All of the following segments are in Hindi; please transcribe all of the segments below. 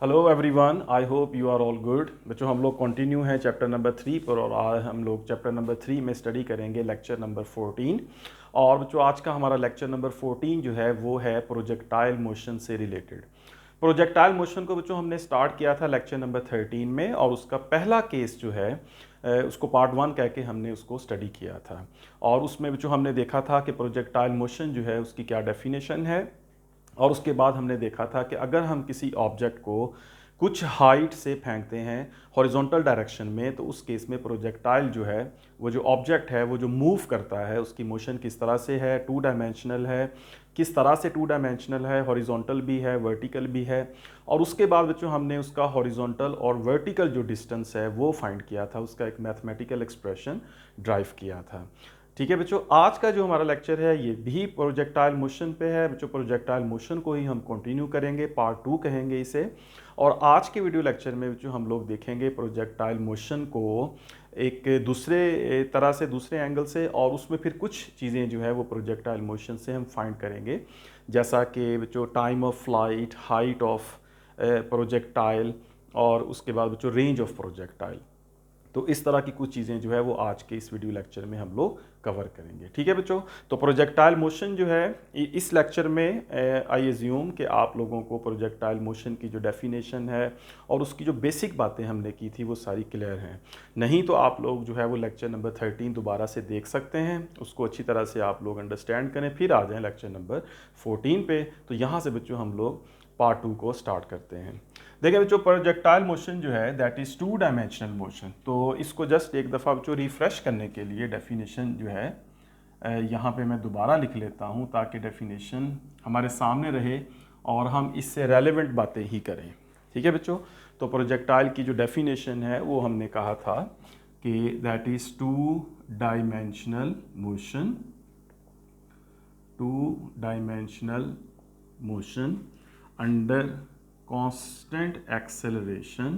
Hello everyone, I hope you are all good. बच्चों, हम लोग कंटिन्यू हैं चैप्टर नंबर 3 पर और आज हम लोग चैप्टर नंबर 3 में स्टडी करेंगे लेक्चर नंबर 14। और बच्चों, आज का हमारा लेक्चर नंबर 14 जो है वो है प्रोजेक्टाइल मोशन से रिलेटेड। प्रोजेक्टाइल मोशन को बच्चों हमने स्टार्ट किया था लेक्चर नंबर 13 में और उसका पहला केस जो है उसको पार्ट 1 कह के हमने उसको स्टडी किया था। और उसमें बच्चों हमने देखा था कि प्रोजेक्टाइल मोशन जो है उसकी क्या डेफिनेशन है। और उसके बाद हमने देखा था कि अगर हम किसी ऑब्जेक्ट को कुछ हाइट से फेंकते हैं हॉरिजॉन्टल डायरेक्शन में, तो उस केस में प्रोजेक्टाइल जो है वो जो ऑब्जेक्ट है वो जो मूव करता है उसकी मोशन किस तरह से है, टू डायमेंशनल है, किस तरह से टू डायमेंशनल है, हॉरिजॉन्टल भी है, वर्टिकल भी है। और उसके बाद बच्चों हमने उसका हॉरिजॉन्टल और वर्टिकल जो डिस्टेंस है वो फाइंड किया था, उसका एक मैथमेटिकल एक्सप्रेशन ड्राइव किया था। ठीक है बच्चों, आज का जो हमारा लेक्चर है ये भी प्रोजेक्टाइल मोशन पे है। बच्चों, प्रोजेक्टाइल मोशन को ही हम कंटिन्यू करेंगे, पार्ट 2 कहेंगे इसे। और आज के वीडियो लेक्चर में बच्चों हम लोग देखेंगे प्रोजेक्टाइल मोशन को एक दूसरे तरह से, दूसरे एंगल से, और उसमें फिर कुछ चीज़ें जो है वो प्रोजेक्टाइल मोशन से हम फाइंड करेंगे, जैसा कि बच्चों time of flight, height of projectile, और उसके बाद बच्चों रेंज ऑफ प्रोजेक्टाइल। तो इस तरह की कुछ चीज़ें जो है वो आज के इस वीडियो लेक्चर में हम लोग कवर करेंगे। ठीक है बच्चों, तो प्रोजेक्टाइल मोशन जो है इस लेक्चर में आई एज्यूम कि आप लोगों को प्रोजेक्टाइल मोशन की जो डेफिनेशन है और उसकी जो बेसिक बातें हमने की थी वो सारी क्लियर हैं। नहीं तो आप लोग जो है वो लेक्चर नंबर 13 दोबारा से देख सकते हैं, उसको अच्छी तरह से आप लोग अंडरस्टैंड करें, फिर आ जाएँ लेक्चर नंबर 14 पे। तो यहाँ से बच्चों हम लोग पार्ट 2 को स्टार्ट करते हैं। देखिए बच्चों, प्रोजेक्टाइल मोशन जो है that is two dimensional motion. तो इसको जस्ट एक दफ़ा बच्चों रिफ़्रेश करने के लिए डेफिनेशन जो है यहाँ पे मैं दोबारा लिख लेता हूँ ताकि डेफिनेशन हमारे सामने रहे और हम इससे रेलेवेंट बातें ही करें। ठीक है बच्चों, तो प्रोजेक्टाइल की जो डेफिनेशन है वो हमने कहा था कि that is two dimensional motion, two dimensional motion under constant acceleration,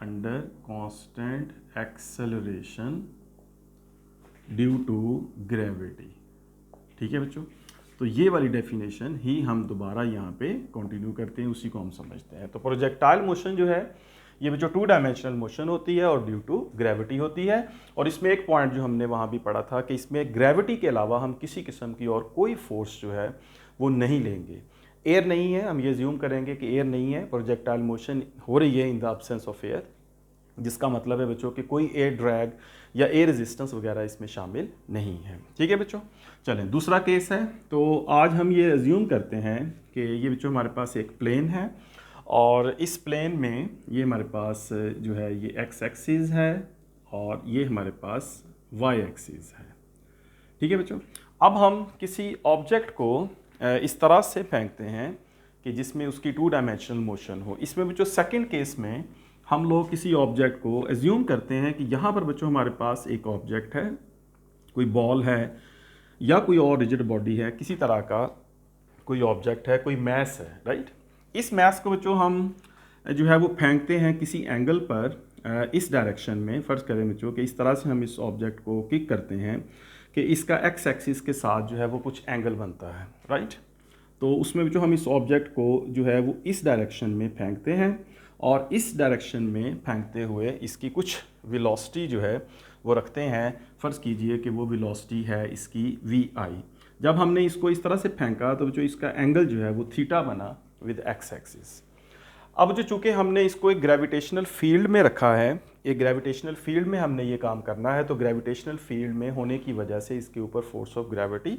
under constant acceleration due to gravity। ठीक है बच्चों, तो ये वाली डेफिनेशन ही हम दोबारा यहाँ पे कंटिन्यू करते हैं, उसी को हम समझते हैं। तो प्रोजेक्टाइल मोशन जो है ये बच्चों टू डायमेंशनल मोशन होती है और ड्यू टू ग्रेविटी होती है। और इसमें एक पॉइंट जो हमने वहाँ भी पढ़ा था कि इसमें ग्रेविटी के अलावा हम किसी किस्म की और कोई फोर्स जो है वो नहीं लेंगे। एयर नहीं है, हम ये ज्यूम करेंगे कि एयर नहीं है, प्रोजेक्टाइल मोशन हो रही है in the absence of air, जिसका मतलब है बच्चों कि कोई एयर ड्रैग या एयर रेजिस्टेंस वगैरह इसमें शामिल नहीं है। ठीक है बच्चों, चलें दूसरा केस है। तो आज हम ये अज्यूम करते हैं कि ये बच्चों हमारे पास एक प्लेन है और इस प्लेन में ये हमारे पास जो है ये एक्स एक्सिस है और ये हमारे पास वाई एक्सिस है। ठीक है बच्चों, अब हम किसी ऑब्जेक्ट को इस तरह से फेंकते हैं कि जिसमें उसकी टू डायमेंशनल मोशन हो। इसमें बच्चों सेकंड केस में हम लोग किसी ऑब्जेक्ट को एज्यूम करते हैं कि यहाँ पर बच्चों हमारे पास एक ऑब्जेक्ट है, कोई बॉल है या कोई और रिजिड बॉडी है, किसी तरह का कोई ऑब्जेक्ट है, कोई मैस है, राइट। इस मैस को बच्चों हम जो है वो फेंकते हैं किसी एंगल पर इस डायरेक्शन में। फ़र्ज़ करें बच्चों कि इस तरह से हम इस ऑब्जेक्ट को किक करते हैं कि इसका एक्स एक्सिस के साथ जो है वो कुछ एंगल बनता है, राइट। तो उसमें जो हम इस ऑब्जेक्ट को जो है वो इस डायरेक्शन में फेंकते हैं और इस डायरेक्शन में फेंकते हुए इसकी कुछ वेलोसिटी जो है वो रखते हैं। फ़र्ज़ कीजिए कि वो वेलोसिटी है इसकी वी आई। जब हमने इसको इस तरह से फेंका तो जो इसका एंगल जो है वो थीटा बना विद एक्स एक्सिस। अब जो चूँकि हमने इसको एक ग्रेविटेशनल फील्ड में रखा है, एक ग्रेविटेशनल फील्ड में हमने ये काम करना है, तो ग्रेविटेशनल फील्ड में होने की वजह से इसके ऊपर फोर्स ऑफ ग्रेविटी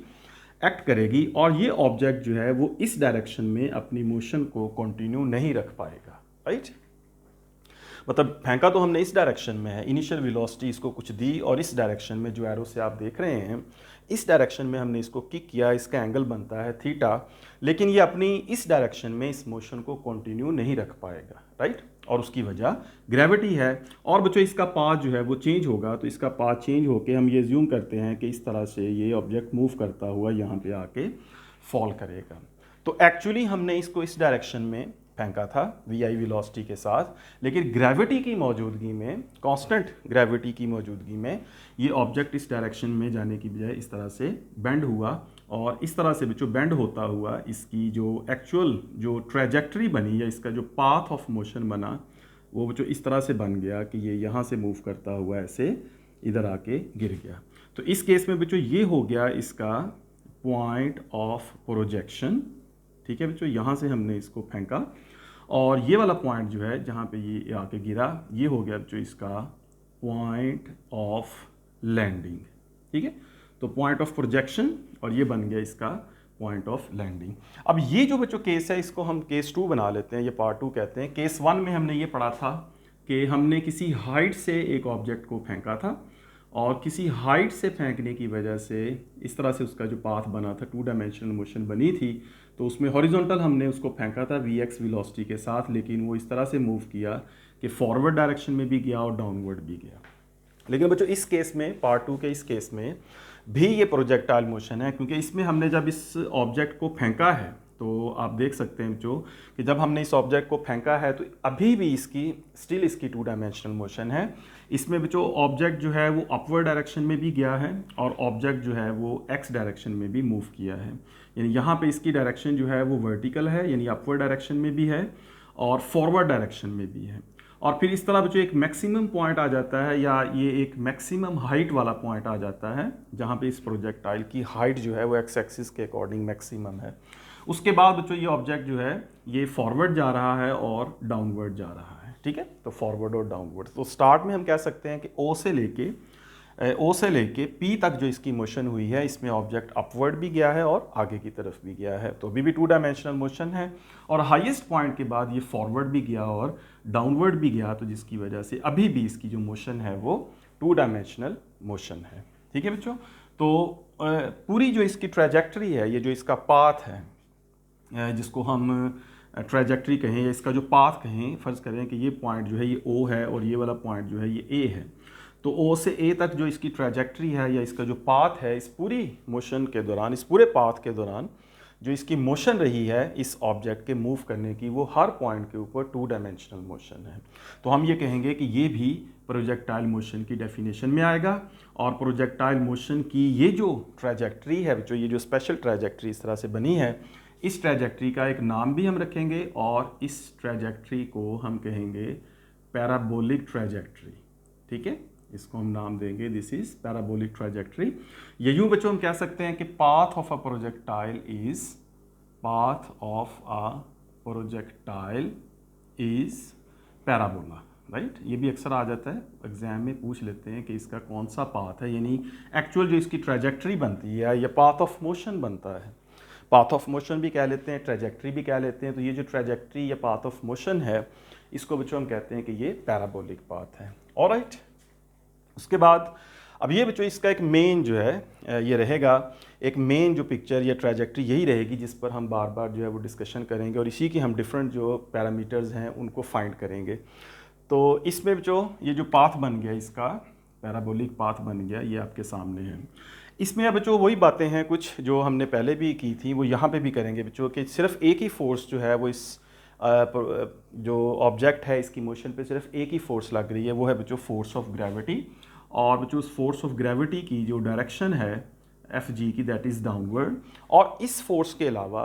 एक्ट करेगी और ये ऑब्जेक्ट जो है वो इस डायरेक्शन में अपनी मोशन को कंटिन्यू नहीं रख पाएगा, राइट। मतलब फेंका तो हमने इस डायरेक्शन में है, इनिशियल वेलोसिटी इसको कुछ दी और इस डायरेक्शन में जो एरो से आप देख रहे हैं इस डायरेक्शन में हमने इसको किक किया, इसका एंगल बनता है थीटा, लेकिन ये अपनी इस डायरेक्शन में इस मोशन को कंटिन्यू नहीं रख पाएगा, राइट। और उसकी वजह ग्रेविटी है। और बच्चों इसका पाथ जो है वो चेंज होगा, तो इसका पाथ चेंज होकर हम ये ज्यूम करते हैं कि इस तरह से ये ऑब्जेक्ट मूव करता हुआ यहाँ पे आके फॉल करेगा। तो एक्चुअली हमने इसको इस डायरेक्शन में फेंका था वी आई वेलोसिटी के साथ, लेकिन ग्रेविटी की मौजूदगी में, कांस्टेंट ग्रेविटी की मौजूदगी में ये ऑब्जेक्ट इस डायरेक्शन में जाने की बजाय इस तरह से बेंड हुआ और इस तरह से बच्चों बेंड होता हुआ इसकी जो एक्चुअल जो ट्रेजेक्ट्री बनी या इसका जो पाथ ऑफ मोशन बना वो बच्चों इस तरह से बन गया कि ये यहाँ से मूव करता हुआ ऐसे इधर आके गिर गया। तो इस केस में बच्चों ये हो गया इसका पॉइंट ऑफ प्रोजेक्शन। ठीक है बच्चों, यहाँ से हमने इसको फेंका और ये वाला पॉइंट जो है जहाँ पे ये आके गिरा ये हो गया बच्चों इसका पॉइंट ऑफ लैंडिंग। ठीक है, तो पॉइंट ऑफ प्रोजेक्शन और ये बन गया इसका पॉइंट ऑफ लैंडिंग। अब ये जो बच्चों केस है इसको हम केस 2 बना लेते हैं, ये पार्ट 2 कहते हैं। केस 1 में हमने ये पढ़ा था कि हमने किसी हाइट से एक ऑब्जेक्ट को फेंका था और किसी हाइट से फेंकने की वजह से इस तरह से उसका जो पाथ बना था, 2 डायमेंशनल मोशन बनी थी, तो उसमें हॉरिजॉन्टल हमने उसको फेंका था वीएक्स वेलोसिटी के साथ, लेकिन वो इस तरह से मूव किया कि फॉरवर्ड डायरेक्शन में भी गया और डाउनवर्ड भी गया। लेकिन बच्चों इस केस में, पार्ट 2 के इस केस में भी ये प्रोजेक्टाइल मोशन है, क्योंकि इसमें हमने जब इस ऑब्जेक्ट को फेंका है तो आप देख सकते हैं बच्चों कि जब हमने इस ऑब्जेक्ट को फेंका है तो अभी भी इसकी स्टिल इसकी 2 डायमेंशनल मोशन है। इसमें बच्चों ऑब्जेक्ट जो है वो अपवर्ड डायरेक्शन में भी गया है और ऑब्जेक्ट जो है वो एक्स डायरेक्शन में भी मूव किया है। यानी यहाँ पे इसकी डायरेक्शन जो है वो वर्टिकल है, यानी अपवर्ड डायरेक्शन में भी है और फॉरवर्ड डायरेक्शन में भी है। और फिर इस तरह बच्चों एक मैक्सिमम पॉइंट आ जाता है, या ये एक मैक्सिमम हाइट वाला पॉइंट आ जाता है जहाँ पे इस प्रोजेक्टाइल की हाइट जो है वो एक्स एक्सिस के अकॉर्डिंग मैक्सिमम है। उसके बाद बच्चों ये ऑब्जेक्ट जो है ये फॉरवर्ड जा रहा है और डाउनवर्ड जा रहा है। ठीक है, तो फॉरवर्ड और डाउनवर्ड। तो स्टार्ट में हम कह सकते हैं कि ओ से लेके पी तक जो इसकी मोशन हुई है इसमें ऑब्जेक्ट अपवर्ड भी गया है और आगे की तरफ भी गया है, तो अभी भी 2 डायमेंशनल मोशन है। और हाईएस्ट पॉइंट के बाद ये फॉरवर्ड भी गया और डाउनवर्ड भी गया, तो जिसकी वजह से अभी भी इसकी जो मोशन है वो 2 डायमेंशनल मोशन है। ठीक है बच्चों, तो पूरी जो इसकी ट्रैजेक्टरी है, ये जो इसका पाथ है जिसको हम ट्रैजेक्टरी कहें या इसका जो पाथ कहें, फ़र्ज़ करें कि ये पॉइंट जो है ये ओ है और ये वाला पॉइंट जो है ये ए है, तो ओ से ए तक जो इसकी ट्रैजेक्टरी है या इसका जो पाथ है, इस पूरी मोशन के दौरान, इस पूरे पाथ के दौरान जो इसकी मोशन रही है इस ऑब्जेक्ट के मूव करने की, वो हर पॉइंट के ऊपर 2 डायमेंशनल मोशन है। तो हम ये कहेंगे कि ये भी प्रोजेक्टाइल मोशन की डेफिनेशन में आएगा। और प्रोजेक्टाइल मोशन की ये जो ट्रैजेक्टरी है बच्चों, ये जो स्पेशल ट्रैजेक्टरी इस तरह से बनी है, इस ट्रैजेक्टरी का एक नाम भी हम रखेंगे और इस ट्रैजेक्टरी को हम कहेंगे पैराबोलिक ट्रैजेक्टरी। ठीक है, इसको हम नाम देंगे दिस इज पैराबोलिक ट्रैजेक्टरी। ये यूं बच्चों हम कह सकते हैं कि path of a projectile is parabola, right. ये भी अक्सर आ जाता है, एग्जाम में पूछ लेते हैं कि इसका कौन सा पाथ है, यानी एक्चुअल जो इसकी ट्रैजेक्टरी बनती है या पाथ ऑफ मोशन बनता है। पाथ ऑफ मोशन भी कह लेते हैं, ट्रैजेक्टरी भी कह लेते हैं। तो ये जो ट्रैजेक्टरी या पाथ ऑफ मोशन है इसको बच्चों हम कहते हैं कि ये पैराबोलिक पाथ है। ऑलराइट, उसके बाद अब ये बच्चों इसका एक मेन जो है ये रहेगा, एक मेन जो पिक्चर या ट्रैजेक्टरी यही रहेगी जिस पर हम बार बार जो है वो डिस्कशन करेंगे और इसी की हम डिफरेंट जो पैरामीटर्स हैं उनको फाइंड करेंगे। तो इसमें बच्चों ये जो पाथ बन गया, इसका पैराबोलिक पाथ बन गया, ये आपके सामने है। इसमें अब बच्चों वही बातें हैं कुछ जो हमने पहले भी की थी, वो यहाँ पे भी करेंगे बच्चों कि सिर्फ एक ही फोर्स जो है वो इस जो ऑब्जेक्ट है इसकी मोशन पे सिर्फ एक ही फोर्स लग रही है, वो है बच्चों फोर्स ऑफ ग्रेविटी। और बच्चों उस फोर्स ऑफ ग्रेविटी की जो डायरेक्शन है एफ जी की, दैट इज़ डाउनवर्ड। और इस फोर्स के अलावा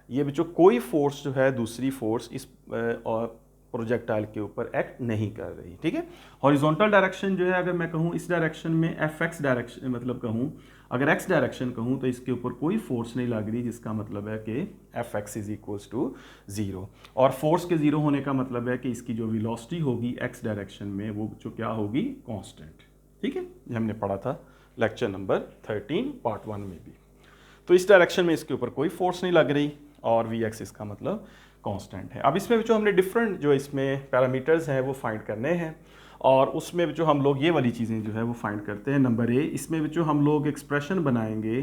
ये बच्चों कोई फोर्स जो है दूसरी फोर्स इस प्रोजेक्टाइल के ऊपर एक्ट नहीं कर रही। ठीक है, हॉरिजॉन्टल डायरेक्शन जो है, अगर मैं कहूँ इस डायरेक्शन में एफ एक्स डायरेक्शन, मतलब कहूँ अगर एक्स डायरेक्शन कहूँ तो इसके ऊपर कोई फोर्स नहीं लग रही, जिसका मतलब है कि f x is equals to 0। और फोर्स के 0 होने का मतलब है कि इसकी जो वेलोसिटी होगी एक्स डायरेक्शन में वो जो क्या होगी, कांस्टेंट। ठीक है, ये हमने पढ़ा था लेक्चर नंबर 13 पार्ट 1 में भी। तो इस डायरेक्शन में इसके ऊपर कोई फोर्स नहीं लग रही और वी एक्स इसका मतलब कांस्टेंट है। अब इसमें जो हमने डिफरेंट जो इसमें पैरामीटर्स हैं वो फाइंड करने हैं और उसमें जो हम लोग ये वाली चीज़ें जो है वो फाइंड करते हैं। नंबर ए, इसमें जो हम लोग एक्सप्रेशन बनाएंगे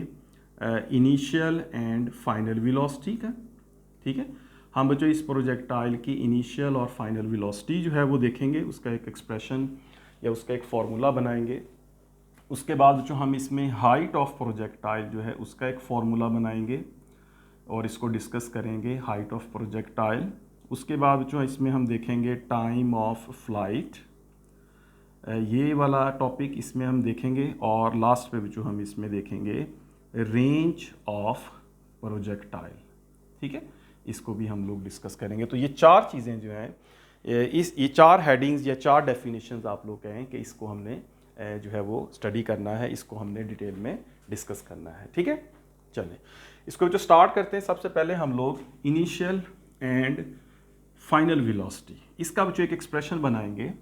इनिशियल एंड फाइनल वेलोसिटी का। ठीक है, हम बच्चों इस प्रोजेक्टाइल की इनिशियल और फाइनल वेलोसिटी जो है वो देखेंगे, उसका एक एक्सप्रेशन या उसका एक फार्मूला बनाएंगे। उसके बाद जो हम इसमें हाइट ऑफ प्रोजेक्टाइल जो है उसका एक फार्मूला बनाएंगे और इसको डिस्कस करेंगे, हाइट ऑफ प्रोजेक्टाइल। उसके बाद जो इसमें हम देखेंगे टाइम ऑफ फ्लाइट, ये वाला टॉपिक इसमें हम देखेंगे। और लास्ट पे जो हम इसमें देखेंगे रेंज ऑफ प्रोजेक्टाइल। ठीक है, इसको भी हम लोग डिस्कस करेंगे। तो ये चार चीज़ें जो हैं, ये चार हेडिंग्स या चार डेफिनेशंस आप लोग कहें कि इसको हमने जो है वो स्टडी करना है, इसको हमने डिटेल में डिस्कस करना है। ठीक है, चलें इसको जो स्टार्ट करते हैं। सबसे पहले हम लोग इनिशियल एंड फाइनल वेलोसिटी, इसका जो एक एक्सप्रेशन बनाएंगे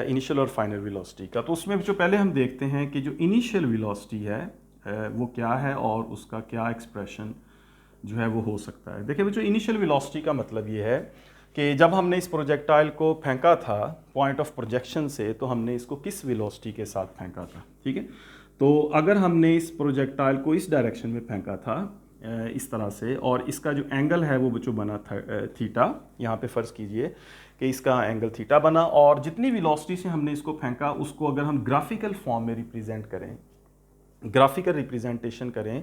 इनिशियल और फाइनल वेलोसिटी का। तो उसमें जो पहले हम देखते हैं कि जो इनिशियल वेलोसिटी है वो क्या है और उसका क्या एक्सप्रेशन जो है वो हो सकता है। देखिए बच्चों, इनिशियल वेलोसिटी का मतलब ये है कि जब हमने इस प्रोजेक्टाइल को फेंका था पॉइंट ऑफ प्रोजेक्शन से, तो हमने इसको किस वेलोसिटी के साथ फेंका था। ठीक है, तो अगर हमने इस प्रोजेक्टाइल को इस डायरेक्शन में फेंका था इस तरह से, और इसका जो एंगल है वो बच्चों बना था थीटा, यहाँ पे फ़र्ज़ कीजिए कि इसका एंगल थीटा बना, और जितनी वेलोसिटी से हमने इसको फेंका उसको अगर हम ग्राफिकल फॉर्म में रिप्रेजेंट करें, ग्राफिकल रिप्रेजेंटेशन करें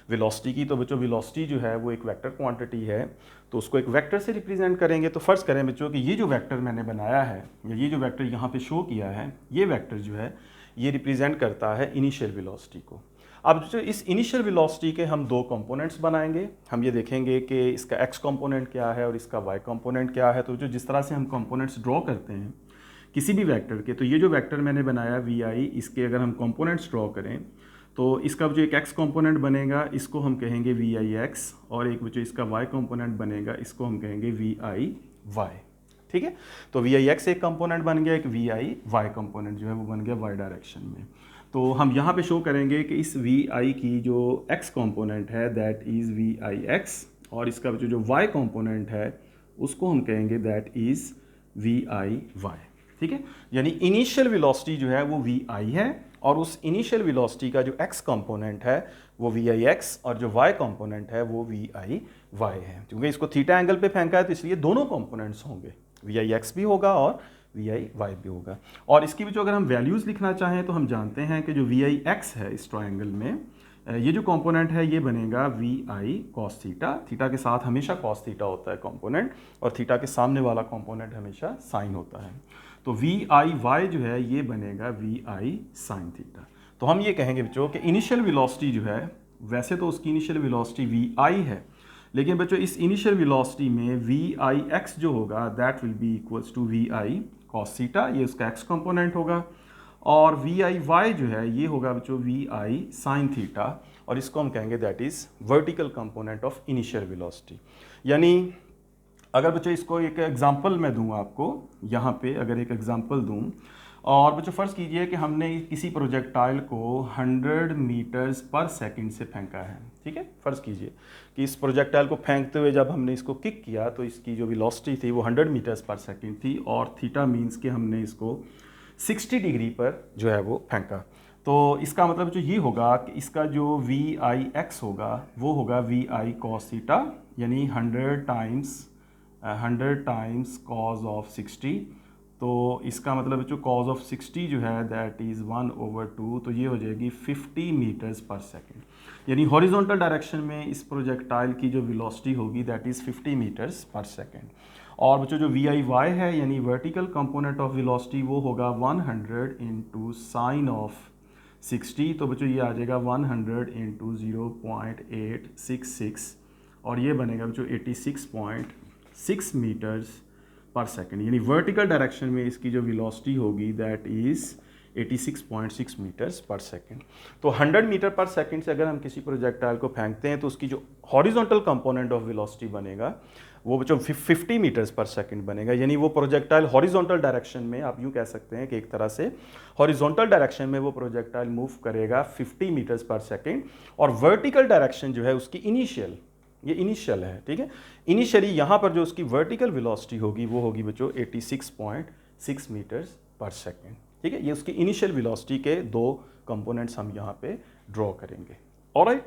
वेलोसिटी की, तो बच्चों वेलोसिटी जो है वो एक वेक्टर क्वांटिटी है, तो उसको एक वेक्टर से रिप्रेजेंट करेंगे। तो फ़र्ज़ करें बच्चों कि ये जो वेक्टर मैंने बनाया है, या ये जो वेक्टर यहाँ पे शो किया है, ये वेक्टर जो है ये रिप्रेजेंट करता है इनिशियल वेलोसिटी को। अब जो इस इनिशियल वेलोसिटी के हम दो कंपोनेंट्स बनाएंगे। हम ये देखेंगे कि इसका एक्स कंपोनेंट क्या है और इसका वाई कंपोनेंट क्या है। तो जो जिस तरह से हम कंपोनेंट्स ड्रॉ करते हैं किसी भी वेक्टर के, तो ये जो वेक्टर मैंने बनाया वी आई, इसके अगर हम कंपोनेंट्स ड्रॉ करें तो इसका जो एक एक्स कंपोनेंट बनेगा इसको हम कहेंगे वी आई एक्स, और एक जो इसका वाई कंपोनेंट बनेगा इसको हम कहेंगे वी आई वाई। ठीक है, तो वी आई एक्स एक कंपोनेंट बन गया, एक वी आई वाई कंपोनेंट जो है वो बन गया वाई डायरेक्शन में। तो हम यहाँ पे शो करेंगे कि इस वी आई की जो एक्स कंपोनेंट है that is v I x, और इसका जो वाई कंपोनेंट है उसको हम कहेंगे that is v i y. ठीक है, यानी इनिशियल वेलोसिटी जो है वो वी आई है, और उस इनिशियल वेलोसिटी का जो एक्स कंपोनेंट है वो वी आई एक्स, और जो वाई कंपोनेंट है वो वी आई वाई है। क्योंकि इसको थीटा एंगल पे फेंका है तो इसलिए दोनों कंपोनेंट्स होंगे, वी आई एक्स भी होगा और वी आई वाई भी होगा। और इसकी भी जो अगर हम वैल्यूज़ लिखना चाहें तो हम जानते हैं कि जो वी आई एक्स है इस ट्रायंगल में, ये जो कंपोनेंट है ये बनेगा वी आई कॉस थीटा। थीटा के साथ हमेशा कॉस थीटा होता है कंपोनेंट, और थीटा के सामने वाला कंपोनेंट हमेशा साइन होता है। तो वी आई वाई जो है ये बनेगा वी आई साइन थीटा। तो हम ये कहेंगे बच्चों कि इनिशियल वेलोसिटी जो है, वैसे तो उसकी इनिशियल वेलोसिटी वी आई है, लेकिन बच्चों इस इनिशियल वेलोसिटी में वी आई एक्स जो होगा that will be equals to v I cos theta, ये उसका एक्स कंपोनेंट होगा, और वी आई वाई जो है ये होगा बच्चों वी आई साइन थीटा, और इसको हम कहेंगे that is vertical component of initial velocity. यानी अगर बच्चों इसको एक एग्जांपल मैं दूं आपको, यहाँ पे अगर एक एग्जांपल दूं, और बच्चों फ़र्ज़ कीजिए कि हमने किसी प्रोजेक्टाइल को 100 मीटर्स पर सेकंड से फेंका है। ठीक है, फ़र्ज़ कीजिए कि इस प्रोजेक्टाइल को फेंकते हुए जब हमने इसको किक किया तो इसकी जो वेलोसिटी थी वो 100 मीटर्स पर सेकंड थी, और थीटा मीन्स कि हमने इसको 60 डिग्री पर जो है वो फेंका। तो इसका मतलब जो ये होगा कि इसका जो वी आई एक्स होगा वो होगा वी आई कॉस थीटा, यानी 100 टाइम्स कॉज ऑफ 60। तो इसका मतलब जो कॉज ऑफ 60 जो है दैट इज़ 1/2, तो ये हो जाएगी 50 मीटर्स पर सेकेंड। यानी हॉरिजॉन्टल डायरेक्शन में इस प्रोजेक्टाइल की जो वेलोसिटी होगी दैट इज़ 50 मीटर्स पर सेकेंड। और बच्चों जो वी आई वाई है यानी वर्टिकल कंपोनेंट ऑफ वेलोसिटी वो होगा 100 इंटू साइन ऑफ 60। तो बच्चों ये आ जाएगा 100 इंटू 0.866, और ये बनेगा बच्चों 86.6 मीटर्स पर सेकेंड। यानी वर्टिकल डायरेक्शन में इसकी जो वेलोसिटी होगी दैट इज़ 86.6 मीटर्स पर सेकेंड। तो 100 मीटर पर सेकेंड से अगर हम किसी प्रोजेक्टाइल को फेंकते हैं तो उसकी जो हॉरिजॉन्टल कंपोनेंट ऑफ वेलोसिटी बनेगा वो बच्चों 50 मीटर्स पर सेकंड बनेगा। यानी वो प्रोजेक्टाइल हॉरिजॉन्टल डायरेक्शन में, आप यूँ कह सकते हैं कि एक तरह से हॉरिजॉन्टल डायरेक्शन में वो प्रोजेक्टाइल मूव करेगा 50 मीटर्स पर सेकंड, और वर्टिकल डायरेक्शन जो है उसकी इनिशियल, ये इनिशियल है, ठीक है, इनिशियली यहाँ पर जो उसकी वर्टिकल वेलोसिटी होगी वो होगी बच्चों 86.6 मीटर्स पर सेकंड। ठीक है, ये उसकी इनिशियल वेलोसिटी के दो कंपोनेंट्स हम यहाँ पे ड्रॉ करेंगे। ऑलराइट,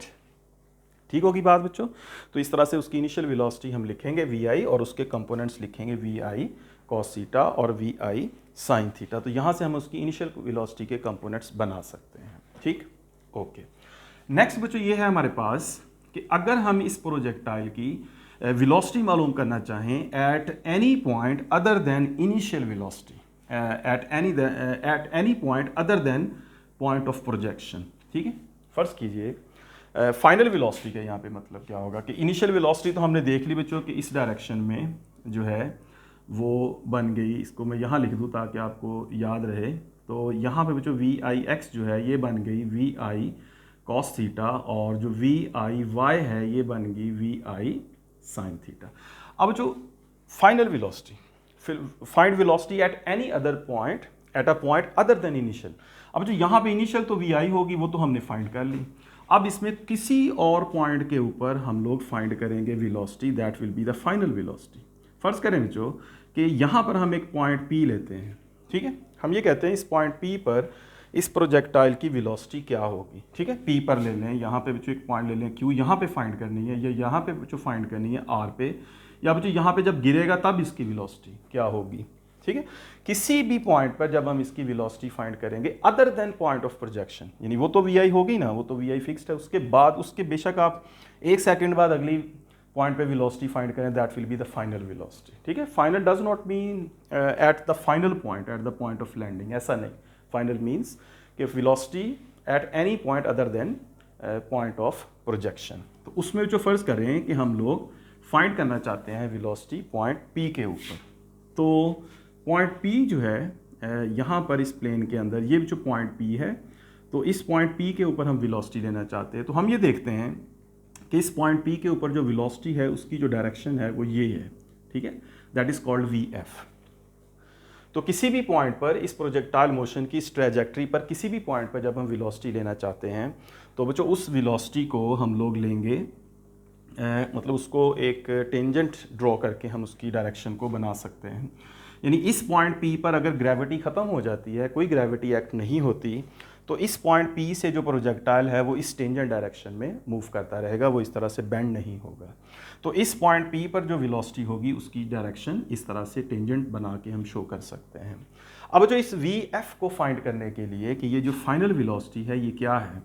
ठीक होगी बात बच्चों। तो इस तरह से उसकी इनिशियल वेलोसिटी हम लिखेंगे वी आई, और उसके कंपोनेंट्स लिखेंगे वी आई कॉस थीटा और वी आई साइन थीटा। तो यहाँ से हम उसकी इनिशियल वेलोसिटी के कंपोनेंट्स बना सकते हैं। ठीक, ओके। नेक्स्ट बच्चों ये है हमारे पास कि अगर हम इस प्रोजेक्टाइल की वेलोसिटी मालूम करना चाहें eight any point other then initial velocity, at any point other than point of projection. ठीक है, फर्ज कीजिए फाइनल वेलोसिटी का यहाँ पे मतलब क्या होगा कि इनिशियल वेलोसिटी तो हमने देख ली बच्चों कि इस डायरेक्शन में जो है वो बन गई, इसको मैं यहाँ लिख दूँ ताकि आपको याद रहे। तो यहाँ पे बच्चों वी आई एक्स जो है ये बन गई वी आई कॉस थीटा, और जो वी आई वाई है ये बन गई वी आई साइन थीटा। अब जो final velocity, find velocity at any other point at a point other then initial. अब जो यहाँ पे इनिशियल तो वी आई होगी, वो तो हमने फाइंड कर ली। अब इसमें किसी और पॉइंट के ऊपर हम लोग फाइंड करेंगे velocity, that will be the final velocity. फर्ज करें बच्चों कि यहाँ पर हम एक पॉइंट पी लेते हैं, ठीक है। हम ये कहते हैं इस पॉइंट पी पर इस प्रोजेक्टाइल की वेलोसिटी क्या होगी, ठीक है। पी पर ले लें, यहाँ पे बच्चों एक पॉइंट ले लें क्यू, यहाँ पे फाइंड करनी है, या यहाँ पे बच्चों फाइंड करनी है आर पे, या बच्चों यहाँ पे जब गिरेगा तब इसकी वेलोसिटी क्या होगी, ठीक है। किसी भी पॉइंट पर जब हम इसकी वेलोसिटी फाइंड करेंगे other than point of projection, यानी वो तो वी आई होगी ना, वो तो वी आई फिक्स्ड है, उसके बाद उसके बेशक आप 1 सेकंड बाद अगली पॉइंट पे वेलोसिटी फाइंड करें, that will be the final velocity, ठीक है। Final does not mean at the final point, at the point of landing, ऐसा नहीं। फाइनल मीन्स कि velocity at any point other than point of projection. तो उसमें जो फर्ज करें कि हम लोग फाइंड करना चाहते हैं वेलोसिटी पॉइंट पी के ऊपर, तो पॉइंट पी जो है यहाँ पर इस प्लेन के अंदर ये जो पॉइंट पी है, तो इस पॉइंट पी के ऊपर हम वेलोसिटी लेना चाहते हैं। तो हम ये देखते हैं कि इस पॉइंट पी के ऊपर जो वेलोसिटी है उसकी जो डायरेक्शन है वो ये है, ठीक है, that is called V F. तो किसी भी पॉइंट पर इस प्रोजेक्टाइल मोशन की इस ट्रैजेक्टरी पर किसी भी पॉइंट पर जब हम वेलोसिटी लेना चाहते हैं तो बच्चों उस वेलोसिटी को हम लोग लेंगे, मतलब उसको एक टेंजेंट ड्रॉ करके हम उसकी डायरेक्शन को बना सकते हैं। यानी इस पॉइंट पी पर अगर ग्रेविटी ख़त्म हो जाती है, कोई ग्रेविटी एक्ट नहीं होती, तो इस पॉइंट पी से जो प्रोजेक्टाइल है वो इस टेंजेंट डायरेक्शन में मूव करता रहेगा, वो इस तरह से बेंड नहीं होगा। तो इस पॉइंट पी पर जो वेलोसिटी होगी उसकी डायरेक्शन इस तरह से टेंजेंट बना के हम शो कर सकते हैं। अब जो इस वी एफ को फाइंड करने के लिए कि ये जो फाइनल वेलोसिटी है ये क्या है,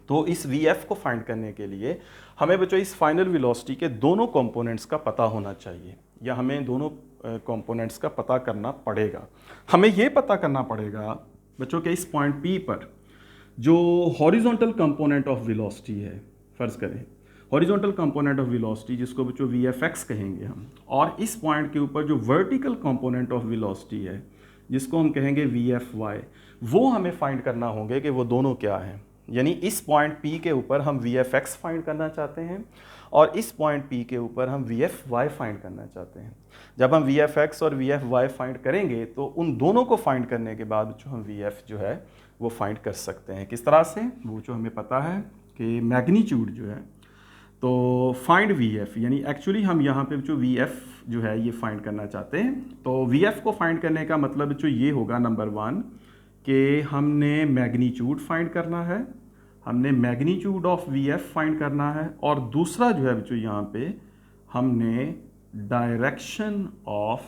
तो इस वी एफ को फाइंड करने के लिए हमें बच्चों इस फाइनल वेलोसिटी के दोनों कंपोनेंट्स का पता होना चाहिए, या हमें दोनों कंपोनेंट्स का पता करना पड़ेगा। हमें ये पता करना पड़ेगा बच्चों के इस पॉइंट पी पर जो हॉरिजॉन्टल कंपोनेंट ऑफ वेलोसिटी है, फर्ज करें हॉरिजॉन्टल कंपोनेंट ऑफ वेलोसिटी जिसको बच्चों वी एफ एक्स कहेंगे हम, और इस पॉइंट के ऊपर जो वर्टिकल कंपोनेंट ऑफ वेलोसिटी है जिसको हम कहेंगे वी एफ वाई, वो हमें फाइंड करना होंगे कि वो दोनों क्या हैं। यानी इस पॉइंट पी के ऊपर हम वी एफ एक्स फाइंड करना चाहते हैं और इस पॉइंट पी के ऊपर हम वी एफ वाई फाइंड करना चाहते हैं। जब हम वी एफ एक्स और वी एफ वाई फाइंड करेंगे तो उन दोनों को फाइंड करने के बाद जो हम वी एफ जो है वो फाइंड कर सकते हैं। किस तरह से, वो जो हमें पता है कि मैग्नीट्यूड जो है, तो फाइंड वी एफ, यानी एक्चुअली हम यहाँ पे जो वी एफ जो है ये फाइंड करना चाहते हैं। तो वी एफ को फाइंड करने का मतलब जो ये होगा, नंबर 1 कि हमने मैग्नीट्यूड फाइंड करना है, हमने magnitude of V F find करना है, और दूसरा जो है जो यहाँ पे हमने डायरेक्शन ऑफ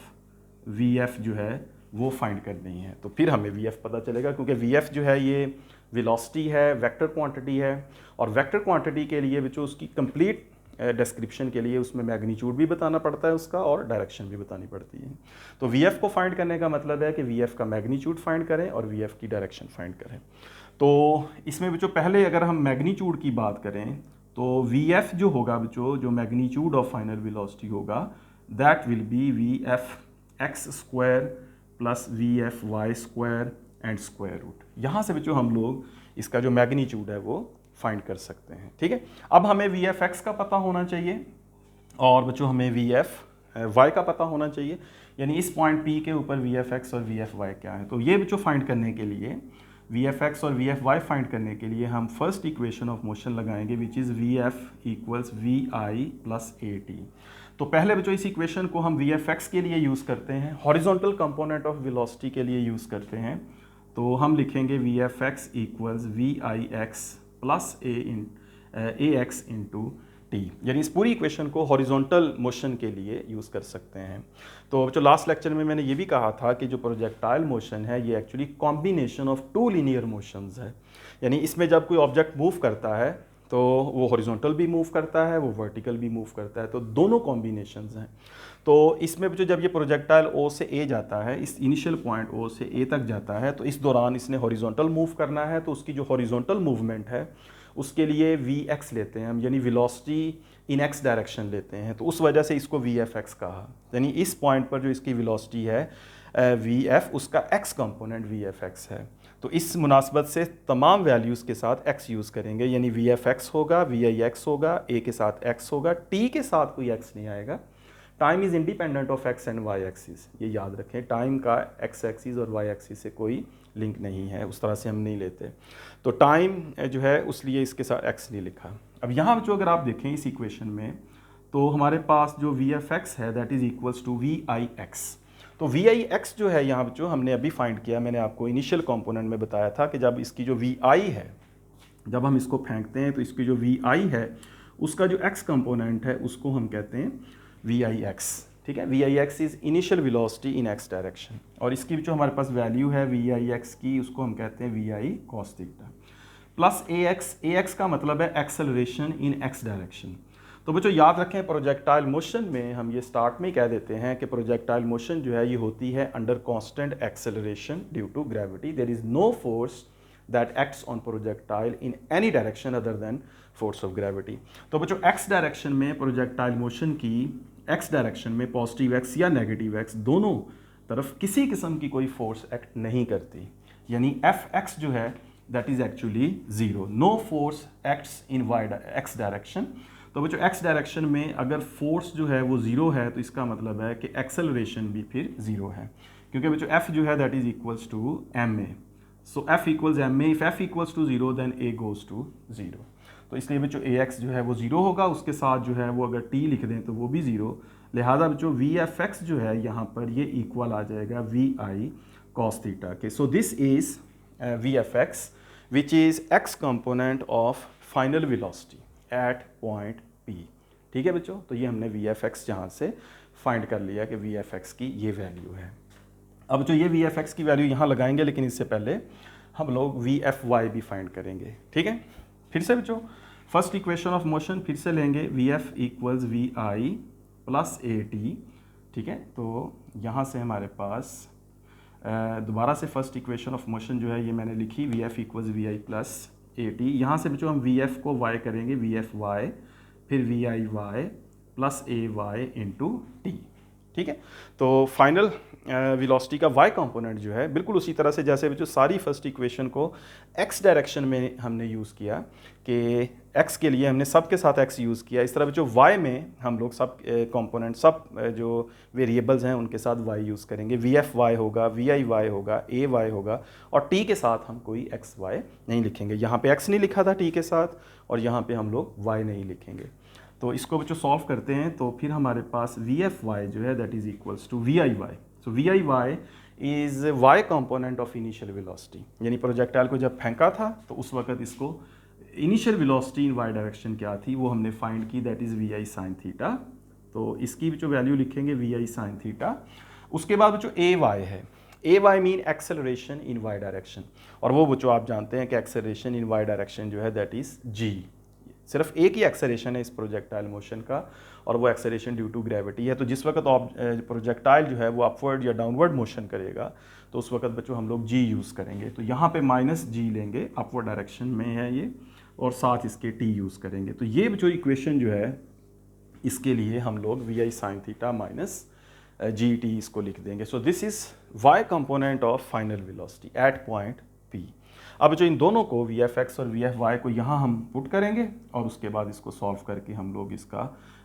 वी एफ जो है वो फाइंड करनी है। तो फिर हमें वी एफ पता चलेगा, क्योंकि वी एफ जो है ये वेलोसिटी है, वेक्टर क्वांटिटी है, और वेक्टर क्वांटिटी के लिए जो उसकी कंप्लीट डिस्क्रिप्शन के लिए उसमें मैग्नीट्यूड भी बताना पड़ता है उसका, और डायरेक्शन भी बतानी पड़ती है। तो वी एफ को फाइंड करने का मतलब है कि वी एफ का मैग्नीट्यूड फाइंड करें और वी एफ की डायरेक्शन फाइंड करें। तो इसमें बच्चों पहले अगर हम मैग्नीट्यूड की बात करें तो वी एफ जो होगा बच्चों, जो मैग्नीट्यूड ऑफ फाइनल वेलोसिटी होगा, that will be v F x square plus we f y square and square root. यहाँ से बच्चों हम लोग इसका जो मैग्नीट्यूड है वो फाइंड कर सकते हैं, ठीक है। अब हमें वी एफ एक्स का पता होना चाहिए और बच्चों हमें वी एफ वाई का पता होना चाहिए, यानी इस पॉइंट पी के ऊपर वी एफ एक्स और वी एफ वाई क्या है। तो ये बच्चों फाइंड करने के लिए, वी एफ एक्स और वी एफ वाई फाइंड करने के लिए हम फर्स्ट इक्वेशन ऑफ मोशन लगाएंगे, which is we f equals we i plus a T. तो पहले बच्चों इस इक्वेशन को हम वी एफ एक्स के लिए यूज़ करते हैं, हॉरिजॉन्टल कंपोनेंट ऑफ वेलोसिटी के लिए यूज़ करते हैं। तो हम लिखेंगे V F X equals we I X plus A X into T, यानी इस पूरी इक्वेशन को हॉरिजॉन्टल मोशन के लिए यूज़ कर सकते हैं। तो जो लास्ट लेक्चर में मैंने ये भी कहा था कि जो प्रोजेक्टाइल मोशन है ये actually combination of 2 linear motions है, यानी इसमें जब कोई ऑब्जेक्ट मूव करता है तो वो हॉरिजॉन्टल भी मूव करता है, वो वर्टिकल भी मूव करता है, तो दोनों कॉम्बिनेशंस हैं। तो इसमें जब ये प्रोजेक्टाइल ओ से ए जाता है, इस इनिशियल पॉइंट ओ से ए तक जाता है, तो इस दौरान इसने हॉरिजॉन्टल मूव करना है, तो उसकी जो हॉरिजॉन्टल मूवमेंट है उसके लिए वी एक्स लेते हैं हम, यानी वेलोसिटी इन एक्स डायरेक्शन लेते हैं, तो उस वजह से इसको वी एफ एक्स कहा। यानी इस पॉइंट पर जो इसकी वेलोसिटी है वी एफ, उसका x component V F x है। तो इस मुनासबत से तमाम वैल्यूज़ के साथ एक्स यूज़ करेंगे, यानी वी एफ एक्स होगा, वी आई एक्स होगा, ए के साथ एक्स होगा, टी के साथ कोई एक्स नहीं आएगा। Time is independent of x and y axis, ये याद रखें, टाइम का एक्स एक्सिस और वाई एक्सिस से कोई लिंक नहीं है, उस तरह से हम नहीं लेते। तो टाइम जो है उसलिए इसके साथ एक्स नहीं लिखा। अब यहाँ जो अगर आप देखें इस इक्वेशन में, तो हमारे पास जो वी एफ एक्स है that is equals to v I x. तो वी आई एक्स जो है यहाँ जो हमने अभी फाइंड किया, मैंने आपको इनिशियल कंपोनेंट में बताया था कि जब इसकी जो वी आई है, जब हम इसको फेंकते हैं तो इसकी जो वी आई है उसका जो एक्स कंपोनेंट है उसको हम कहते हैं वी आई एक्स। ठीक है, v I x is initial velocity in x direction, और इसकी जो हमारे पास वैल्यू है वी आई एक्स की, उसको हम कहते हैं v I cos theta plus A x. A x का मतलब है एक्सेलरेशन इन एक्स डायरेक्शन। तो बच्चों याद रखें, प्रोजेक्टाइल मोशन में हम ये स्टार्ट में ही कह देते हैं कि प्रोजेक्टाइल मोशन जो है ये होती है under constant acceleration due to gravity. There is no force that acts on projectile in any direction other than force of gravity। तो बच्चों x डायरेक्शन में प्रोजेक्टाइल मोशन की, x डायरेक्शन में पॉजिटिव x या नेगेटिव x दोनों तरफ किसी किस्म की कोई फोर्स एक्ट नहीं करती, यानी Fx जो है that is actually zero. No force acts in y x direction. तो बच्चों x डायरेक्शन में अगर फोर्स जो है वो ज़ीरो है तो इसका मतलब है कि एक्सेलरेशन भी फिर ज़ीरो है, क्योंकि बच्चों f जो है that is equals to ma। So f equals ma, if f equals to zero then a goes to zero. तो इसलिए बच्चों ax जो है वो ज़ीरो होगा, उसके साथ जो है वो अगर t लिख दें तो वो भी ज़ीरो। लिहाजा बच्चों vfx जो है यहाँ पर ये इक्वल आ जाएगा vi cos थीटा के। So this is vfx which is x component of final velocity at point p। ठीक है बच्चों, तो ये हमने vfx यहाँ से फाइंड कर लिया कि vfx की ये वैल्यू है। अब जो ये वी एफ एक्स की वैल्यू यहाँ लगाएंगे, लेकिन इससे पहले हम लोग वी एफ वाई भी फाइंड करेंगे। ठीक है, फिर से बच्चों फर्स्ट इक्वेशन ऑफ मोशन फिर से लेंगे, we f equals we i plus a T. ठीक है, तो यहाँ से हमारे पास दोबारा से फर्स्ट इक्वेशन ऑफ मोशन जो है ये मैंने लिखी, v f equals we i plus a t. यहाँ से बच्चों हम वी एफ को वाई करेंगे, वी एफ वाई, फिर v i y plus a y into t. ठीक है, तो फाइनल वेलोसिटी का y कंपोनेंट जो है बिल्कुल उसी तरह से जैसे जो सारी फर्स्ट इक्वेशन को x डायरेक्शन में हमने यूज़ किया कि x के लिए हमने सब के साथ x यूज़ किया, इस तरह जो y में हम लोग सब कंपोनेंट सब जो वेरिएबल्स हैं उनके साथ y यूज़ करेंगे। वी एफ वाई होगा, वी आई वाई होगा, ए वाई होगा, और t के साथ हम कोई x y नहीं लिखेंगे। यहाँ पे x नहीं लिखा था t के साथ, और यहाँ पे हम लोग y नहीं लिखेंगे। तो इसको बच्चों सॉल्व करते हैं, तो फिर हमारे पास वी एफ वाई जो है that is equals to v i y. So v i y is y component of initial velocity, यानी प्रोजेक्टाइल को जब फेंका था तो उस वक्त इसको initial velocity in Y direction क्या थी वो हमने फाइंड की, that is v I sine theta. तो इसकी जो वैल्यू लिखेंगे वी आई साइन थीटा। उसके बाद बच्चों ए वाई है, A Y mean acceleration in Y direction, और वो बच्चों आप जानते हैं कि एक्सेलरेशन इन वाई डायरेक्शन जो है दैट इज़ जी। सिर्फ एक ही एक्सेलरेशन है इस प्रोजेक्टाइल मोशन का, और वो एक्सेलरेशन ड्यू टू ग्रेविटी है। तो जिस वक्त प्रोजेक्टाइल जो है वो अपवर्ड या डाउनवर्ड मोशन करेगा तो उस वक्त बच्चों हम लोग जी यूज़ करेंगे। तो यहाँ पे माइनस जी लेंगे, अपवर्ड डायरेक्शन में है ये, और साथ इसके टी यूज़ करेंगे। तो ये जो इक्वेशन जो है इसके लिए हम लोग वी आई साइन थीटा माइनस जी टी इसको लिख देंगे। So this is y component of final velocity at point p. अब जो इन दोनों को वी एफ एक्स और वी एफ वाई को यहाँ हम पुट करेंगे, और उसके बाद इसको सॉल्व करके हम लोग इसका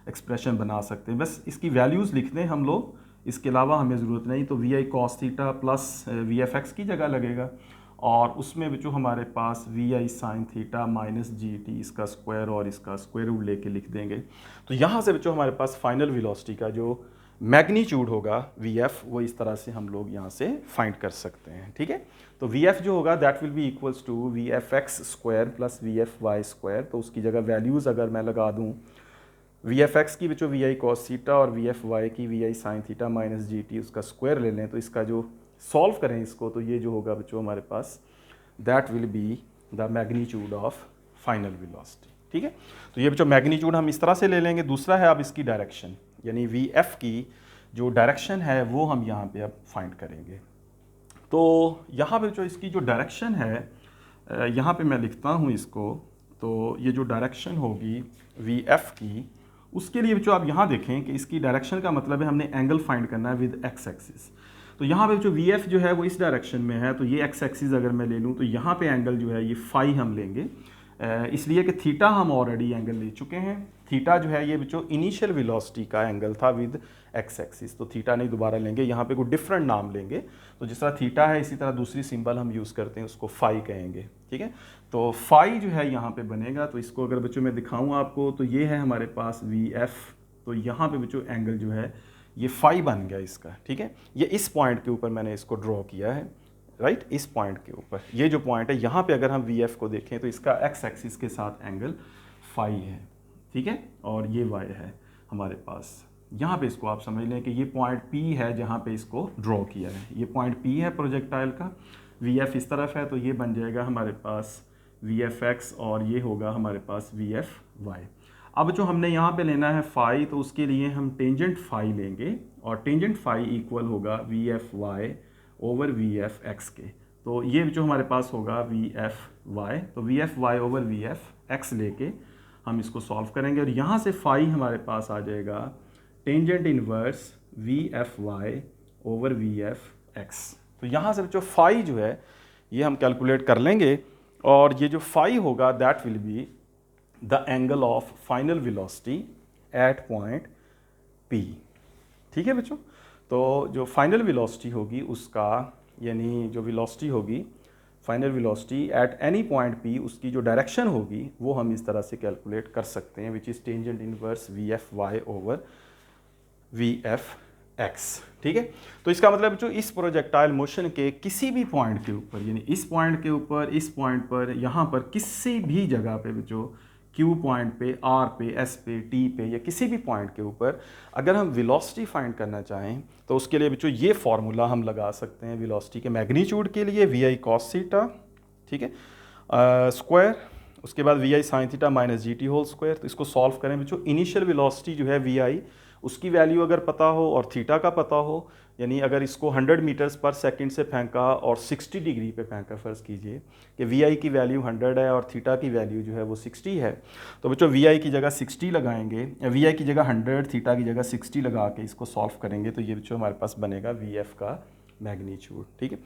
एक्सप्रेशन बना सकते हैं। बस इसकी वैल्यूज़ लिख दें हम लोग, इसके अलावा हमें ज़रूरत नहीं। तो we I cos theta plus V F x की जगह लगेगा, और उसमें जो हमारे पास वी आई साइन थीटा माइनस जी टी इसका स्क्वायर और इसका स्क्वायर रूट लेके लिख देंगे। तो यहाँ से बच्चों हमारे पास फाइनल वेलोसिटी का जो मैग्नीट्यूड होगा वी एफ, वो इस तरह से हम लोग यहाँ से फाइंड कर सकते हैं। ठीक है, तो वी एफ जो होगा that will be equals to v F x square plus we f y square. तो उसकी जगह वैल्यूज़ अगर मैं लगा दूँ, वी एफ एक्स की बच्चों वी आई कॉस थीटा और वी एफ वाई की वी आई साइन थीटा माइनस जी टी, उसका स्क्वायर ले लें, तो इसका जो सॉल्व करें इसको, तो ये जो होगा बच्चों हमारे पास that will be the magnitude of final velocity. ठीक है, तो ये बच्चों मैग्नीट्यूड हम इस तरह से ले लेंगे। दूसरा है अब इसकी डायरेक्शन, यानी वी एफ की जो डायरेक्शन है वो हम यहाँ पे अब फाइंड करेंगे। तो यहाँ पे जो इसकी जो डायरेक्शन है यहाँ पे मैं लिखता हूँ इसको, तो ये जो डायरेक्शन होगी वी एफ की, उसके लिए जो आप यहाँ देखें कि इसकी डायरेक्शन का मतलब है हमने एंगल फाइंड करना है विद एक्स एक्सिस। तो यहाँ पे जो वी एफ जो है वो इस डायरेक्शन में है, तो ये एक्स एक्सिस अगर मैं ले लूँ तो यहाँ पे एंगल जो है ये फाई हम लेंगे, इसलिए कि थीटा हम ऑलरेडी एंगल ले चुके हैं। थीटा जो है ये बच्चों इनिशियल वेलोसिटी का एंगल था विद एक्स एक्सिस, तो थीटा नहीं दोबारा लेंगे, यहाँ पे कोई डिफरेंट नाम लेंगे। तो जिस तरह थीटा है इसी तरह दूसरी सिंबल हम यूज़ करते हैं, उसको फाई कहेंगे, ठीक है। तो फाई जो है यहाँ पे बनेगा, तो इसको अगर बच्चों मैं दिखाऊँ आपको, तो ये है हमारे पास वी एफ, तो यहाँ पे बच्चों एंगल जो है ये फाई बन गया इसका, ठीक है। ये इस पॉइंट के ऊपर मैंने इसको ड्रॉ किया है, राइट, इस पॉइंट के ऊपर ये जो पॉइंट है यहाँ पे अगर हम वी एफ को देखें तो इसका एक्स एक्सिस के साथ एंगल फाई है, ठीक है, और ये वाई है हमारे पास। यहाँ पे इसको आप समझ लें कि ये पॉइंट पी है जहाँ पे इसको ड्रॉ किया है, ये पॉइंट पी है प्रोजेक्टाइल का, वी एफ इस तरफ है, तो ये बन जाएगा हमारे पास वी एफ एक्स और ये होगा हमारे पास वी एफ वाई। अब जो हमने यहाँ पे लेना है फाई, तो उसके लिए हम टेंजेंट फाई लेंगे और टेंजेंट फाई इक्वल होगा v f y over v F x के। तो ये जो हमारे पास होगा वी एफ वाई, तो v f y over v F x लेके हम इसको सॉल्व करेंगे और यहाँ से फाई हमारे पास आ जाएगा tangent inverse v f y over v F x. तो यहाँ से जो फाई जो है ये हम कैलकुलेट कर लेंगे और ये जो फाई होगा that will be the angle of final velocity at point P, ठीक है बच्चों। तो जो फाइनल वेलोसिटी होगी उसका, यानी जो वेलोसिटी होगी final velocity at any point P, उसकी जो डायरेक्शन होगी वो हम इस तरह से कैलकुलेट कर सकते हैं, which is tangent inverse v f y over v F x, ठीक है। तो इसका मतलब जो इस प्रोजेक्टाइल मोशन के किसी भी पॉइंट के ऊपर, यानी इस पॉइंट के ऊपर, इस पॉइंट पर, यहाँ पर किसी भी जगह पे जो क्यू पॉइंट पे, आर पे, एस पे, टी पे या किसी भी पॉइंट के ऊपर अगर हम वेलोसिटी फाइंड करना चाहें तो उसके लिए बच्चों ये फॉर्मूला हम लगा सकते हैं वेलोसिटी के मैग्नीट्यूड के लिए, वी आई कॉस थीटा, ठीक है, स्क्वायर, उसके बाद वी आई साइन थीटा माइनस जी टी होल स्क्वायर। तो इसको सॉल्व करें बच्चों, इनिशियल वेलोसिटी जो है वी आई, उसकी वैल्यू अगर पता हो और थीटा का पता हो, यानी अगर इसको 100 मीटर्स पर सेकंड से फेंका और 60 डिग्री पे फेंका, फ़र्ज़ कीजिए कि वी आई की वैल्यू 100 है और थीटा की वैल्यू जो है वो 60 है, तो बच्चों वी आई की जगह 60 लगाएंगे, वी आई की जगह 100, थीटा की जगह 60 लगा के इसको सॉल्व करेंगे, तो ये बच्चों हमारे पास बनेगा वी एफ का मैग्नीट्यूड, ठीक है।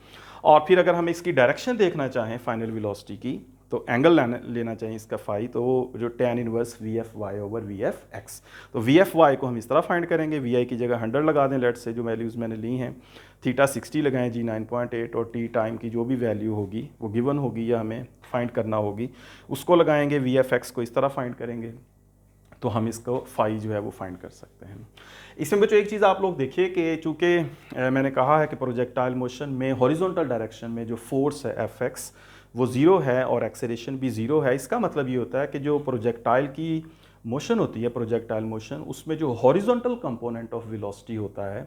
और फिर अगर हम इसकी डायरेक्शन देखना चाहें फाइनल वेलोसिटी की, तो एंगल लेना चाहिए इसका फाई, तो वो जो tan inverse v f y over v F x. तो वी एफ वाई को हम इस तरह फाइंड करेंगे, वी आई की जगह 100 लगा दें, लेट से जो वैल्यूज़ मैंने ली हैं, थीटा 60 लगाएं जी 9.8, और टी टाइम की जो भी वैल्यू होगी वो गिवन होगी या हमें फाइंड करना होगी, उसको लगाएंगे, वी एफ एक्स को इस तरह फाइंड करेंगे, तो हम इसको फाई जो है वो फाइंड कर सकते हैं। इसमें बच्चों एक चीज़ आप लोग देखिए कि चूँकि मैंने कहा है कि प्रोजेक्टाइल मोशन में हॉरिजॉन्टल डायरेक्शन में जो फोर्स है एफ एक्स वो ज़ीरो है और एक्सेलरेशन भी ज़ीरो है। इसका मतलब ये होता है कि जो प्रोजेक्टाइल की मोशन होती है, प्रोजेक्टाइल मोशन, उसमें जो हॉरिजॉन्टल कंपोनेंट ऑफ वेलोसिटी होता है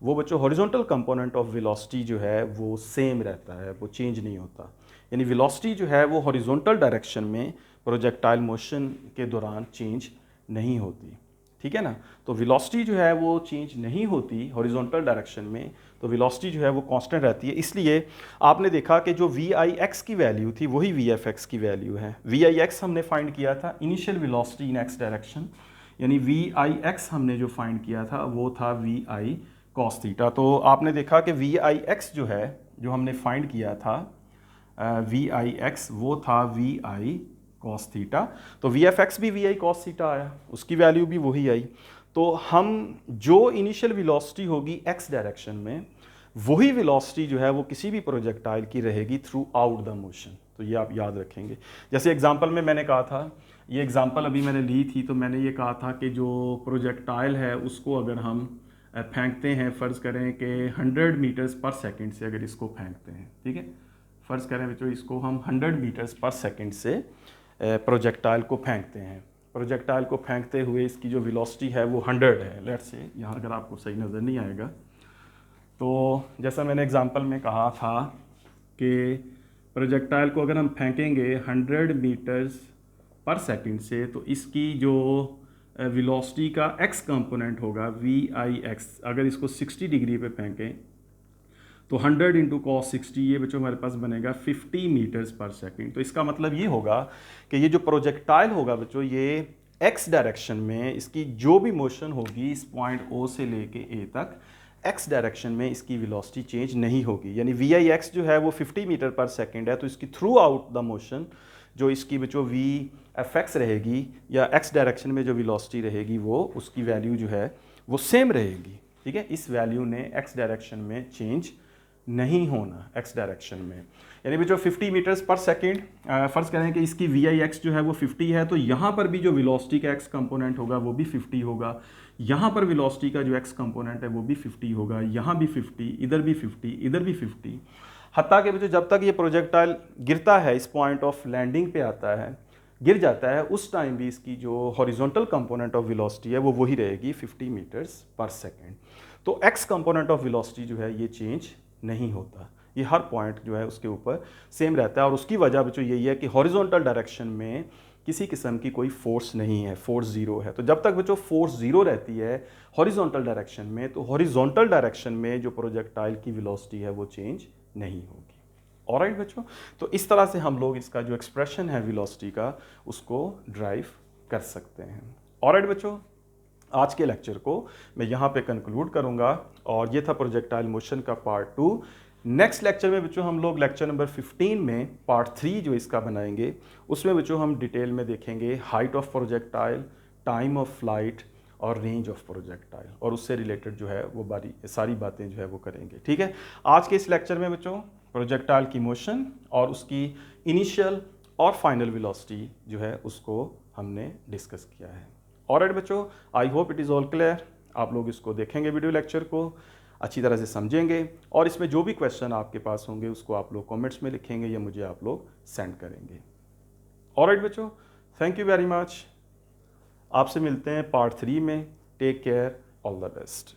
वो बच्चों हॉरिजॉन्टल कंपोनेंट ऑफ वेलोसिटी जो है वो सेम रहता है, वो चेंज नहीं होता। यानी वेलोसिटी जो है वो हॉरिजॉन्टल डायरेक्शन में प्रोजेक्टाइल मोशन के दौरान चेंज नहीं होती, ठीक है ना। तो वेलोसिटी जो है वो चेंज नहीं होती हॉरिजॉन्टल डायरेक्शन में, तो वेलोसिटी जो है वो कांस्टेंट रहती है। इसलिए आपने देखा कि जो वी आई एक्स की वैल्यू थी वही वी एफ एक्स की वैल्यू है। वी आई एक्स हमने फाइंड किया था initial velocity in x direction, यानी वी आई एक्स हमने जो फाइंड किया था वो था वी आई कॉस थीटा। तो आपने देखा कि वी आई एक्स जो है जो हमने फाइंड किया था वी आई एक्स वो था वी आई कॉस थीटा, तो वी एफ एक्स भी वी आई कॉस थीटा आया, उसकी वैल्यू भी वही आई। तो हम जो इनिशियल वेलोसिटी होगी एक्स डायरेक्शन में वही वेलोसिटी जो है वो किसी भी प्रोजेक्टाइल की रहेगी थ्रू आउट द मोशन, तो ये आप याद रखेंगे। जैसे एग्जांपल में मैंने कहा था, ये एग्जांपल अभी मैंने ली थी, तो मैंने ये कहा था कि जो प्रोजेक्टाइल है उसको अगर हम फेंकते हैं, फ़र्ज़ करें कि 100 मीटर्स पर सेकेंड से अगर इसको फेंकते हैं, ठीक है, फ़र्ज़ करें बच्चों इसको हम 100 मीटर्स पर सेकेंड से प्रोजेक्टाइल को फेंकते हैं, प्रोजेक्टाइल को फेंकते हुए इसकी जो वेलोसिटी है वो 100 है, लेट से, यहाँ अगर आपको सही नज़र नहीं आएगा, तो जैसा मैंने एग्जांपल में कहा था कि प्रोजेक्टाइल को अगर हम फेंकेंगे 100 मीटर्स पर सेकंड से, तो इसकी जो वेलोसिटी का एक्स कंपोनेंट होगा वी आई एक्स, अगर इसको 60 डिग्री पे फेंकें तो 100 इंटू कॉस 60 ये बच्चों हमारे पास बनेगा 50 मीटर्स पर सेकेंड। तो इसका मतलब ये होगा कि ये जो प्रोजेक्टाइल होगा बच्चों, ये एक्स डायरेक्शन में इसकी जो भी मोशन होगी इस पॉइंट ओ से लेके ए तक, एक्स डायरेक्शन में इसकी वेलोसिटी चेंज नहीं होगी। यानी वी आई एक्स जो है वो 50 मीटर पर सेकेंड है, तो इसकी थ्रू आउट द मोशन जो इसकी बच्चों वी एफ एक्स रहेगी या एक्स डायरेक्शन में जो वेलोसिटी रहेगी वो उसकी वैल्यू जो है वो सेम रहेगी। ठीक है, इस वैल्यू ने एक्स डायरेक्शन में चेंज नहीं होना एक्स डायरेक्शन में। यानी बच्चों 50 मीटर्स पर सेकेंड, फर्ज करें कि इसकी वी आई एक्स जो है वो 50 है, तो यहाँ पर भी जो वेलोसिटी का एक्स कंपोनेंट होगा वो भी 50 होगा, यहाँ पर वेलोसिटी का जो एक्स कंपोनेंट है वो भी 50 होगा, यहाँ भी 50, इधर भी 50, इधर भी 50। हत्ता कि बच्चों जब तक ये प्रोजेक्टाइल गिरता है, इस पॉइंट ऑफ लैंडिंग पे आता है, गिर जाता है, उस टाइम भी इसकी जो हॉरिजॉन्टल कंपोनेंट ऑफ वेलोसिटी है वो वही रहेगी 50 मीटर्स पर सेकेंड। तो एक्स कंपोनेंट ऑफ वेलोसिटी जो है ये चेंज नहीं होता, ये हर पॉइंट जो है उसके ऊपर सेम रहता है। और उसकी वजह बच्चों यही है कि हॉरिजॉन्टल डायरेक्शन में किसी किस्म की कोई फोर्स नहीं है, फोर्स ज़ीरो है। तो जब तक बच्चों फोर्स ज़ीरो रहती है हॉरिजॉन्टल डायरेक्शन में, तो हॉरिजॉन्टल डायरेक्शन में जो प्रोजेक्टाइल की वेलोसिटी है वो चेंज नहीं होगी। ऑलराइट बच्चों, तो इस तरह से हम लोग इसका जो एक्सप्रेशन है वेलोसिटी का उसको ड्राइव कर सकते हैं। ऑलराइट बच्चों, आज के लेक्चर को मैं यहाँ पे कंक्लूड करूँगा और ये था प्रोजेक्टाइल मोशन का पार्ट 2। नेक्स्ट लेक्चर में बच्चों हम लोग लेक्चर नंबर 15 में पार्ट 3 जो इसका बनाएंगे, उसमें बच्चों हम डिटेल में देखेंगे height of projectile, time of flight और रेंज ऑफ प्रोजेक्टाइल, और उससे रिलेटेड जो है वो सारी बातें जो है वो करेंगे। ठीक है, आज के इस लेक्चर में बच्चों प्रोजेक्टाइल की मोशन और उसकी इनिशियल और फाइनल वेलोसिटी जो है उसको हमने डिस्कस किया है। ऑलराइट बच्चों, I hope it is all clear. आप लोग इसको देखेंगे, वीडियो लेक्चर को अच्छी तरह से समझेंगे, और इसमें जो भी क्वेश्चन आपके पास होंगे उसको आप लोग कमेंट्स में लिखेंगे या मुझे आप लोग सेंड करेंगे। ऑलराइट बच्चों, थैंक यू वेरी मच। आपसे मिलते हैं पार्ट 3 में। Take care, all the best.